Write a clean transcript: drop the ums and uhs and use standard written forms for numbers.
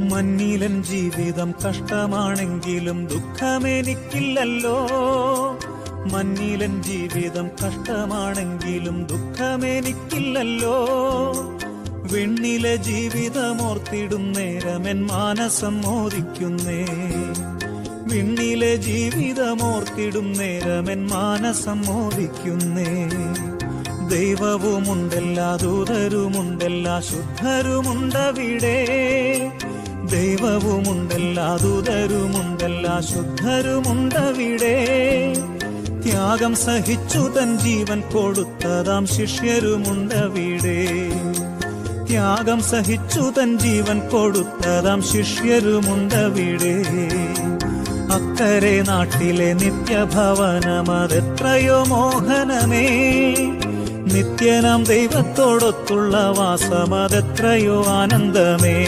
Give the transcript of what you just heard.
മഞ്ഞിലൻ ജീവിതം കഷ്ടമാണെങ്കിലും ദുഃഖമെനിക്കില്ലല്ലോ. മഞ്ഞിലൻ ജീവിതം കഷ്ടമാണെങ്കിലും ദുഃഖമെനിക്കില്ലല്ലോ. വെണ്ണിലെ ജീവിതമോർത്തിടും നേരമെൻ മാനസം മോദിക്കുന്നേ. വിണ്ണിലെ ജീവിതമോർത്തിടും നേരമെൻ മാനസം മോദിക്കുന്നേ. ദൈവവുമുണ്ടെല്ലാ ദൂതരുമുണ്ടെല്ലാ ശുദ്ധരുമുണ്ടവിടെ. ദൈവവുമുണ്ടെല്ലാ ദൂതരുമുണ്ടെല്ലാ ശുദ്ധരുമുണ്ടവിടെ. ത്യാഗം സഹിച്ചു തൻ ജീവൻ കൊടുത്തതാം ശിഷ്യരുമുണ്ടവിടെ. ത്യാഗം സഹിച്ചു തൻ ജീവൻ കൊടുത്തതാം ശിഷ്യരുമുണ്ടവിടെ. അക്കരെ നാട്ടിലെ നിത്യഭവനമതെത്രയോ മോഹനമേ. നിത്യനാം ദൈവത്തോടൊത്തുള്ള വാസമതെത്രയോ ആനന്ദമേ.